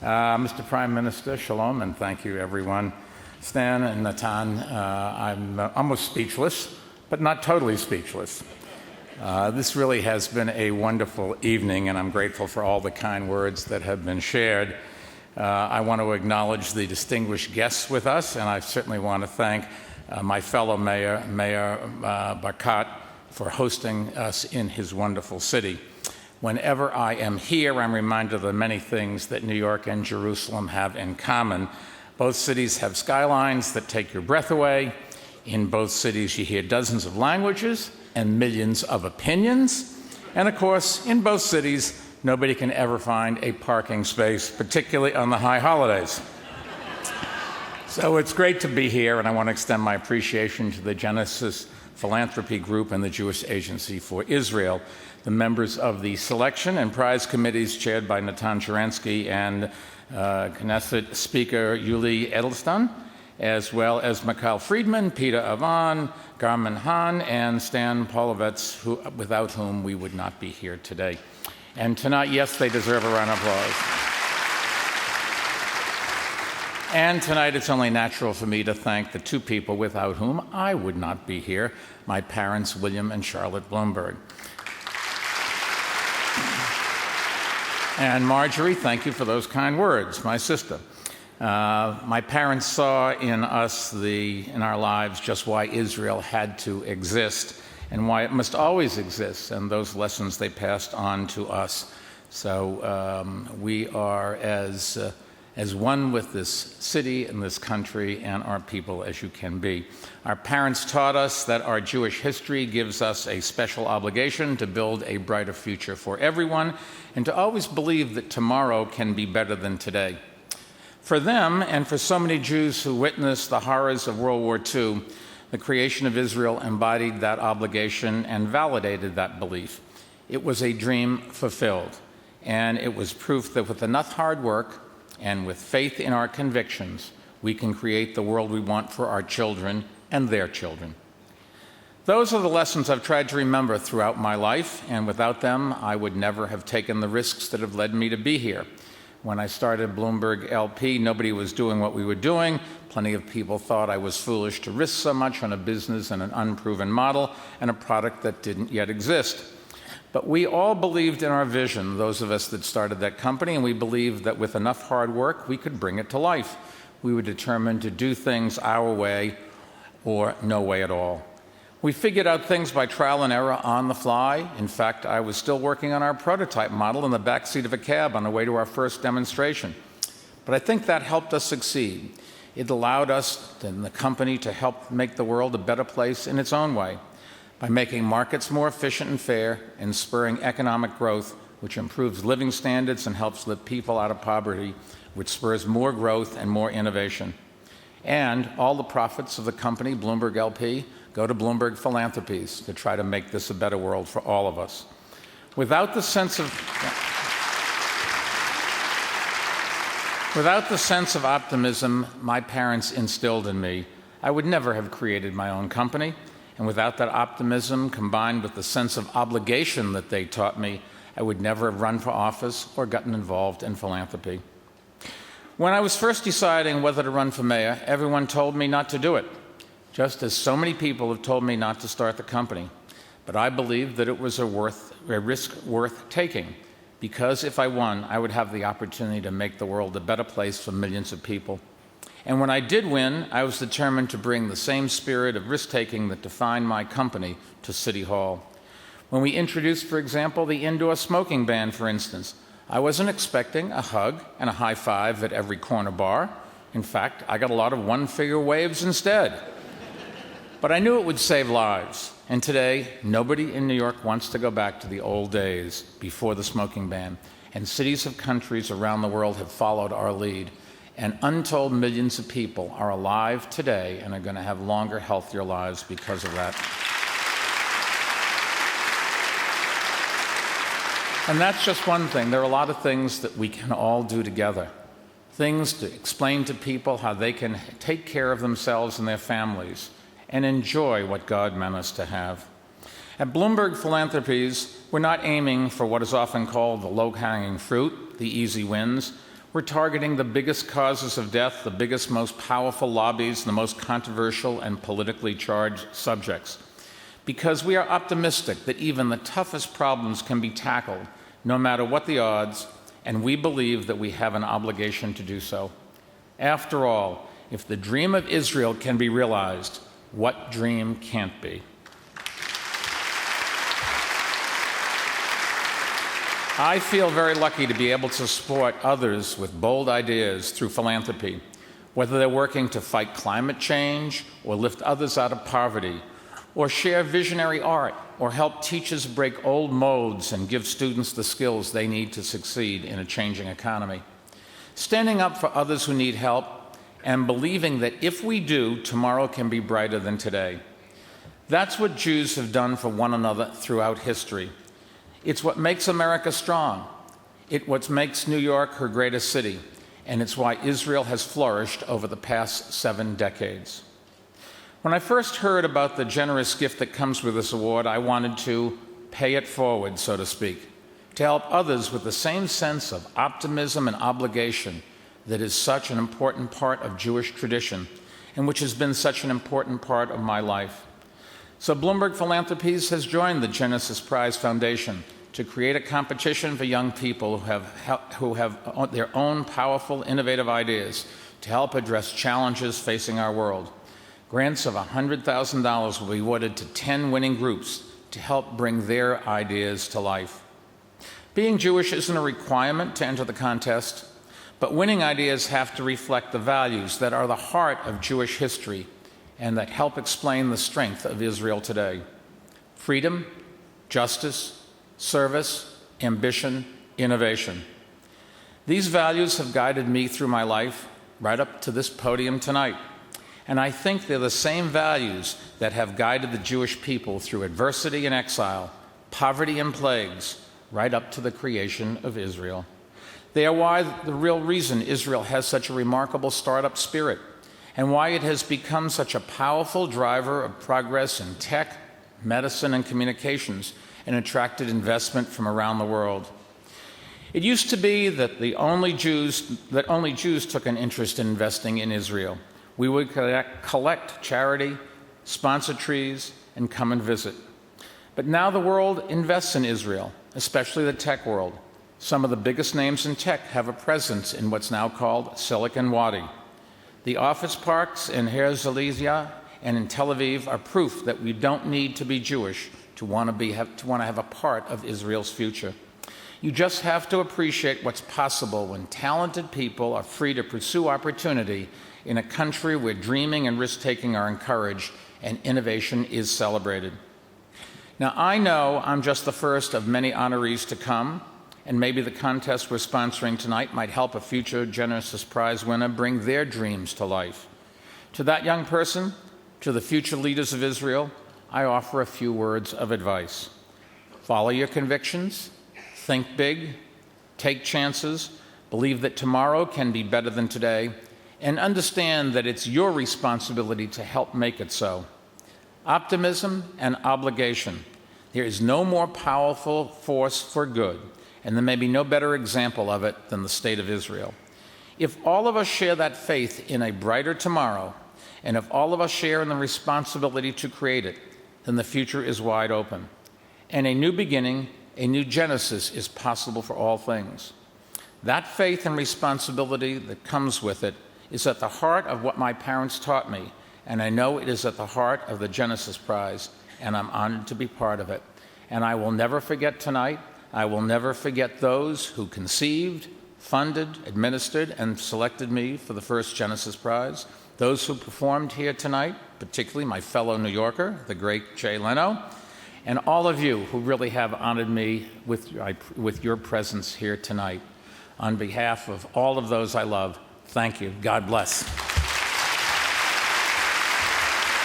Mr. Prime Minister, shalom, and thank you, everyone. Stan and Natan, I'm almost speechless, but not totally speechless. This really has been a wonderful evening, and I'm grateful for all the kind words that have been shared. I want to acknowledge the distinguished guests with us, and I certainly want to thank my fellow mayor, Mayor Barkat, for hosting us in his wonderful city. Whenever I am here, I'm reminded of the many things that New York and Jerusalem have in common. Both cities have skylines that take your breath away. In both cities, you hear dozens of languages and millions of opinions. And of course, in both cities, nobody can ever find a parking space, particularly on the high holidays. So it's great to be here, and I want to extend my appreciation to the Genesis Philanthropy Group and the Jewish Agency for Israel, the members of the selection and prize committees chaired by Natan Sharansky and Knesset Speaker Yuli Edelstein, as well as Mikhail Friedman, Peter Avan, Garmin Hahn, and Stan Polovets, without whom we would not be here today. And tonight, yes, they deserve a round of applause. And tonight, it's only natural for me to thank the two people without whom I would not be here, my parents, William and Charlotte Bloomberg. And Marjorie, thank you for those kind words, my sister. My parents saw in us, in our lives, just why Israel had to exist and why it must always exist, and those lessons they passed on to us. So we are as one with this city and this country and our people as you can be. Our parents taught us that our Jewish history gives us a special obligation to build a brighter future for everyone and to always believe that tomorrow can be better than today. For them, and for so many Jews who witnessed the horrors of World War II, the creation of Israel embodied that obligation and validated that belief. It was a dream fulfilled, and it was proof that with enough hard work and with faith in our convictions, we can create the world we want for our children and their children. Those are the lessons I've tried to remember throughout my life, and without them, I would never have taken the risks that have led me to be here. When I started Bloomberg LP, nobody was doing what we were doing. Plenty of people thought I was foolish to risk so much on a business and an unproven model and a product that didn't yet exist. But we all believed in our vision, those of us that started that company, and we believed that with enough hard work, we could bring it to life. We were determined to do things our way or no way at all. We figured out things by trial and error on the fly. In fact, I was still working on our prototype model in the backseat of a cab on the way to our first demonstration. But I think that helped us succeed. It allowed us and the company to help make the world a better place in its own way by making markets more efficient and fair and spurring economic growth, which improves living standards and helps lift people out of poverty, which spurs more growth and more innovation. And all the profits of the company, Bloomberg LP, go to Bloomberg Philanthropies to try to make this a better world for all of us. Without the sense of optimism my parents instilled in me, I would never have created my own company. And without that optimism, combined with the sense of obligation that they taught me, I would never have run for office or gotten involved in philanthropy. When I was first deciding whether to run for mayor, everyone told me not to do it, just as so many people have told me not to start the company. But I believed that it was a risk worth taking, because if I won, I would have the opportunity to make the world a better place for millions of people. And when I did win, I was determined to bring the same spirit of risk-taking that defined my company to City Hall. When we introduced, for example, the indoor smoking ban, for instance, I wasn't expecting a hug and a high five at every corner bar. In fact, I got a lot of one-figure waves instead. But I knew it would save lives. And today, nobody in New York wants to go back to the old days before the smoking ban. And cities of countries around the world have followed our lead. And untold millions of people are alive today and are going to have longer, healthier lives because of that. And that's just one thing. There are a lot of things that we can all do together. Things to explain to people how they can take care of themselves and their families and enjoy what God meant us to have. At Bloomberg Philanthropies, we're not aiming for what is often called the low-hanging fruit, the easy wins. We're targeting the biggest causes of death, the biggest, most powerful lobbies, the most controversial and politically charged subjects. Because we are optimistic that even the toughest problems can be tackled, no matter what the odds, and we believe that we have an obligation to do so. After all, if the dream of Israel can be realized, what dream can't be? I feel very lucky to be able to support others with bold ideas through philanthropy, whether they're working to fight climate change or lift others out of poverty, or share visionary art, or help teachers break old modes and give students the skills they need to succeed in a changing economy. Standing up for others who need help and believing that if we do, tomorrow can be brighter than today. That's what Jews have done for one another throughout history. It's what makes America strong. It's what makes New York her greatest city. And it's why Israel has flourished over the past 7 decades. When I first heard about the generous gift that comes with this award, I wanted to pay it forward, so to speak, to help others with the same sense of optimism and obligation that is such an important part of Jewish tradition and which has been such an important part of my life. So Bloomberg Philanthropies has joined the Genesis Prize Foundation to create a competition for young people who have their own powerful, innovative ideas to help address challenges facing our world. Grants of $100,000 will be awarded to 10 winning groups to help bring their ideas to life. Being Jewish isn't a requirement to enter the contest, but winning ideas have to reflect the values that are the heart of Jewish history and that help explain the strength of Israel today: freedom, justice, service, ambition, innovation. These values have guided me through my life, right up to this podium tonight. And I think they're the same values that have guided the Jewish people through adversity and exile, poverty and plagues, right up to the creation of Israel. They are why the real reason Israel has such a remarkable startup spirit, and why it has become such a powerful driver of progress in tech, medicine, and communications, and attracted investment from around the world. It used to be that only Jews took an interest in investing in Israel. We would collect charity, sponsor trees, and come and visit. But now the world invests in Israel, especially the tech world. Some of the biggest names in tech have a presence in what's now called Silicon Wadi. The office parks in Herzliya and in Tel Aviv are proof that we don't need to be Jewish to want to have a part of Israel's future. You just have to appreciate what's possible when talented people are free to pursue opportunity in a country where dreaming and risk-taking are encouraged and innovation is celebrated. Now, I know I'm just the first of many honorees to come, and maybe the contest we're sponsoring tonight might help a future Genesis Prize winner bring their dreams to life. To that young person, to the future leaders of Israel, I offer a few words of advice. Follow your convictions, think big, take chances, believe that tomorrow can be better than today, and understand that it's your responsibility to help make it so. Optimism and obligation. There is no more powerful force for good, and there may be no better example of it than the state of Israel. If all of us share that faith in a brighter tomorrow, and if all of us share in the responsibility to create it, then the future is wide open. And a new beginning, a new Genesis is possible for all things. That faith and responsibility that comes with it is at the heart of what my parents taught me, and I know it is at the heart of the Genesis Prize, and I'm honored to be part of it. And I will never forget tonight. I will never forget those who conceived, funded, administered, and selected me for the first Genesis Prize, those who performed here tonight, particularly my fellow New Yorker, the great Jay Leno, and all of you who really have honored me with your presence here tonight. On behalf of all of those I love, thank you. God bless.